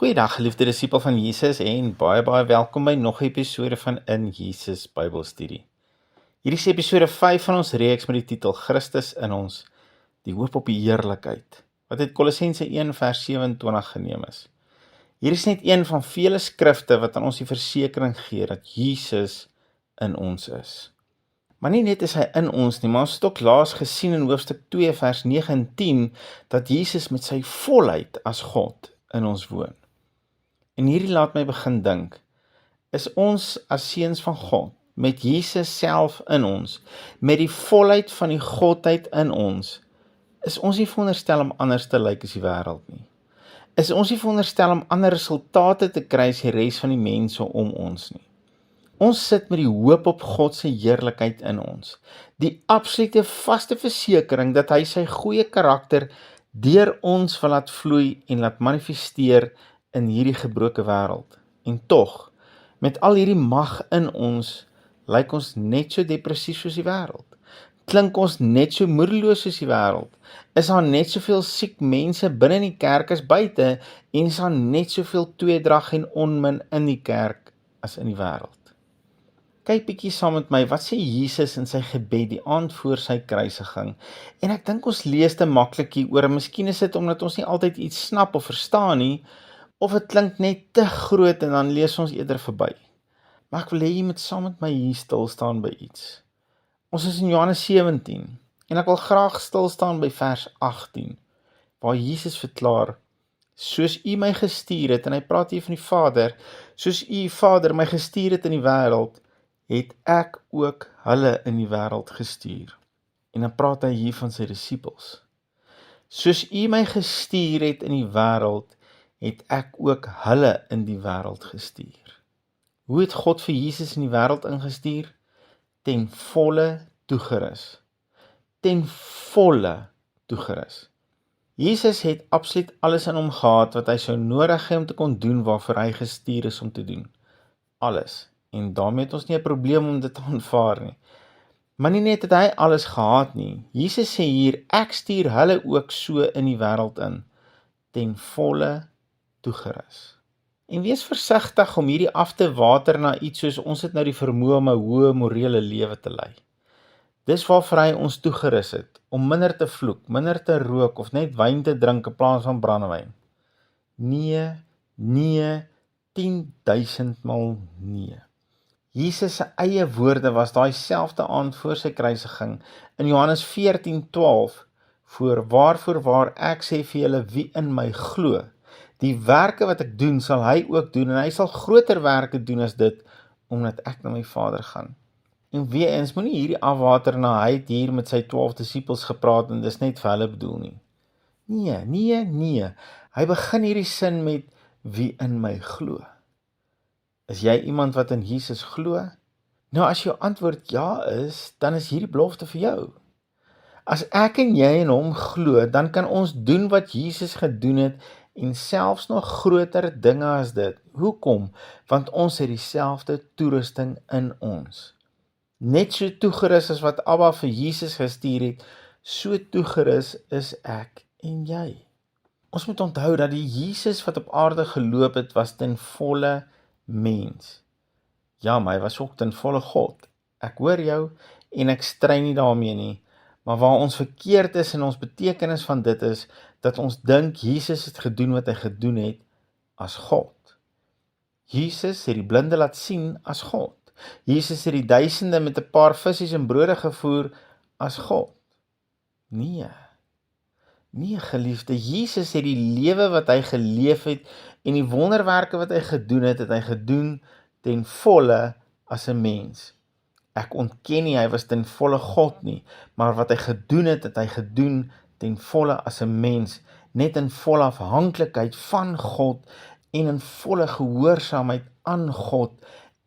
Goeiedag geliefde disipel van Jesus en baie welkom by nog 'n episode van In Jesus Bybelstudie. Hierdie is episode 5 van ons reeks met die titel Christus in ons, die hoop op die heerlikheid, wat uit Kolossense 1 vers 27 geneem is. Hier is net een van vele skrifte wat aan ons die versekering gee dat Jesus in ons is. Maar nie net is hy in ons nie, maar ons het ook laas gesien in hoofstuk 2 vers 9 en 10 dat Jesus met sy volheid as God in ons woon. En hierdie laat my begin dink, is ons as seuns van God, met Jesus self in ons, met die volheid van die Godheid in ons, is ons nie veronderstel om anders te lyk as die wêreld nie. Is ons nie veronderstel om ander resultate te kry as die res van die mense om ons nie. Ons sit met die hoop op God se heerlikheid in ons, die absolute vaste versekering dat hy sy goeie karakter deur ons wil laat vloei en laat manifesteer in hierdie gebroke wêreld. En tog, met al hierdie mag in ons, lyk ons net so depressief soos die wêreld. Klink ons net so moedeloos soos die wêreld. Is daar net soveel siek mense binne in die kerk as buite en is daar net soveel tweedrag en onmin in die kerk as in die wêreld. Kyk bietjie saam met my, wat sê Jesus in sy gebed die aand voor sy kruisiging? En ek dink ons lees te maklik hieroor, en miskien is dit omdat ons nie altyd iets snap of verstaan nie, of het klink net te groot en dan lees ons eerder verby. Maar ek wil hê jy moet saam met my hier stil staan by iets. Ons is in Johannes 17 en ek wil graag stil staan by vers 18 waar Jesus verklaar, soos U my gestuur het, en hy praat hier van die Vader, soos U Vader my gestuur het in die wêreld, het ek ook hulle in die wêreld gestuur. En dan praat hy hier van sy disippels. Soos U my gestuur het in die wêreld, het ek ook hulle in die wêreld gestuur. Hoe het God vir Jesus in die wêreld ingestuur? Ten volle toegerus. Ten volle toegerus. Jesus het absoluut alles in hom gehad wat hy sou nodig hê om te kon doen waarvoor hy gestuur is om te doen. Alles. En daarmee het ons nie 'n probleem om dit te aanvaar nie. Maar nie net het hy alles gehad nie. Jesus sê hier, ek stuur hulle ook so in die wêreld in. Ten volle toegerus. En wees versigtig om hierdie af te water na iets soos ons het nou die vermoë om 'n hoë morele lewe te lei. Dis waarvoor hy ons toegerus het, om minder te vloek, minder te rook of net wyn te drink in plaas van brandewyn. Nee, 10.000 maal nee. Jesus se eie woorde was daai selfde aand voor sy kruisiging in Johannes 14:12, waarvoor ek sê vir julle wie in my glo, die werke wat ek doen, sal hy ook doen, en hy sal groter werke doen as dit, omdat ek na my Vader gaan. En weer eens, moenie hierdie afwater na hy het hier met sy 12 disippels gepraat, en dis net vir hulle bedoel nie. Nee. Hy begin hierdie sin met wie in my glo. Is jy iemand wat in Jesus glo? Nou as jou antwoord ja is, dan is hierdie belofte vir jou. As ek en jy in hom glo, dan kan ons doen wat Jesus gedoen het, en selfs nog groter dinge as dit. Hoekom? Want ons het dieselfde toerusting in ons. Net so toegerus as wat Abba vir Jesus gestuur het, so toegerus is ek en jy. Ons moet onthou dat die Jesus wat op aarde geloop het, was ten volle mens. Ja, maar hy was ook ten volle God. Ek hoor jou en ek stry nie daarmee nie, maar waar ons verkeerd is en ons betekenis van dit is, dat ons dink Jesus het gedoen wat hy gedoen het as God. Jesus het die blinde laat sien as God. Jesus het die duisende met 'n paar visse en brode gevoer as God. Nee geliefde, Jesus het die lewe wat hy geleef het en die wonderwerke wat hy gedoen ten volle as 'n mens. Ek ontken nie, hy was ten volle God nie, maar wat hy gedoen het hy gedoen ten volle as 'n mens, net in volle afhanklikheid van God en in volle gehoorsaamheid aan God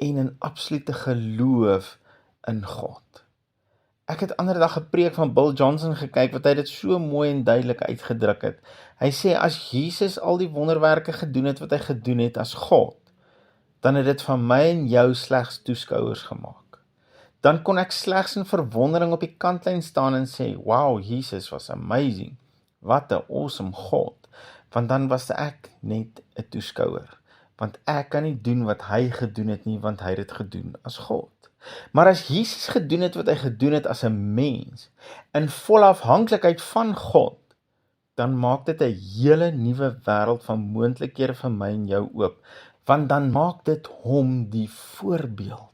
en in absolute geloof in God. Ek het ander dag 'n preek van Bill Johnson gekyk wat hy dit so mooi en duidelik uitgedruk het. Hy sê as Jesus al die wonderwerke gedoen het wat hy gedoen het as God, dan het dit van my en jou slegs toeskouers gemaak. Dan kon ek slegs in verwondering op die kantlyn staan en sê, wow, Jesus was amazing. Wat 'n awesome God. want dan was ek net 'n toeskouer. Want ek kan nie doen wat hy gedoen het nie, want hy het dit gedoen as God. Maar as Jesus gedoen het wat hy gedoen het as 'n mens, in volle afhanklikheid van God, dan maak dit 'n hele nuwe wêreld van moontlikhede vir my en jou oop, want dan maak dit hom die voorbeeld.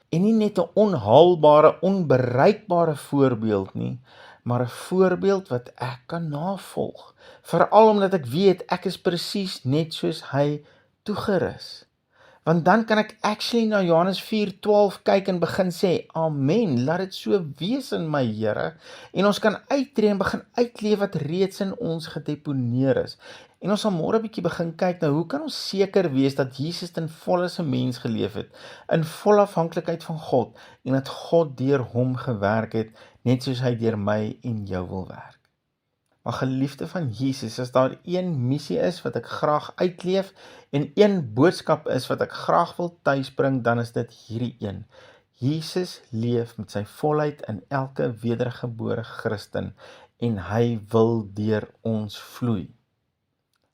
En nie net 'n onhaalbare, onbereikbare voorbeeld nie, maar 'n voorbeeld wat ek kan navolg. Veral omdat ek weet ek is presies net soos hy toegerus. Want dan kan ek actually na Johannes 4:12 kyk en begin sê, amen, laat dit so wees in my Here, en ons kan uittreë en begin uitleef wat reeds in ons gedeponeer is. En ons sal môre 'n bietjie begin kyk na hoe kan ons seker wees dat Jesus ten volle as 'n mens geleef het, in volle afhanklikheid van God, en dat God deur hom gewerk het, net soos hy deur my en jou wil werk. Maar geliefde van Jesus, as daar een missie is wat ek graag uitleef, en een boodskap is wat ek graag wil tuisbring, dan is dit hierdie een. Jesus leef met sy volheid in elke wedergebore Christen, en hy wil deur ons vloei.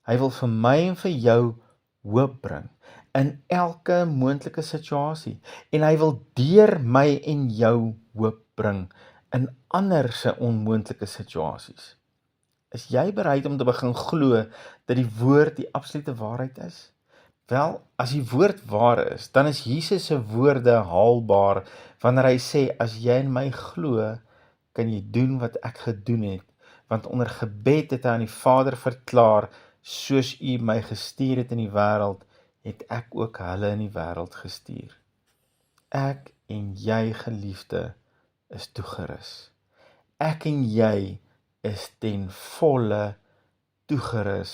Hy wil vir my en vir jou hoop bring in elke moontlike situasie, en hy wil deur my en jou hoop bring in ander se onmoontlike situasies. Is jy bereid om te begin glo dat die woord die absolute waarheid is? Wel, as die woord waar is, dan is Jesus se woorde haalbaar wanneer hy sê, as jy in my glo, kan jy doen wat ek gedoen het, want onder gebed het hy aan die Vader verklaar, soos u my gestuur het in die wêreld, het ek ook hulle in die wêreld gestuur. Ek en jy, geliefde, is toegerus. Ek en jy is ten volle toegerus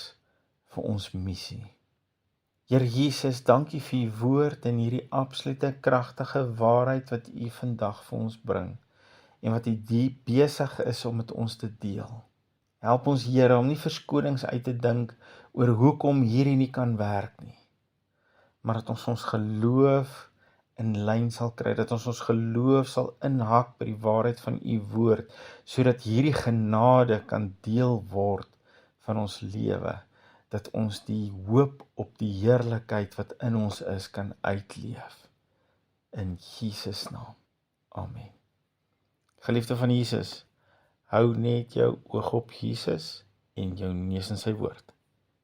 vir ons missie. Here Jesus, dankie vir u woord en hierdie absolute kragtige waarheid wat u vandag vir ons bring, en wat u diep besig is om met ons te deel. Help ons, Here, om nie verskonings uit te dink oor hoekom hierdie nie kan werk nie, maar dat ons geloof in lyn sal kry, dat ons geloof sal inhak by die waarheid van u woord, sodat hierdie genade kan deel word van ons lewe, dat ons die hoop op die heerlikheid wat in ons is kan uitleef. In Jesus naam. Amen. Geliefde van Jesus, hou net jou oog op Jesus en jou neus in sy woord.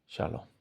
Shalom.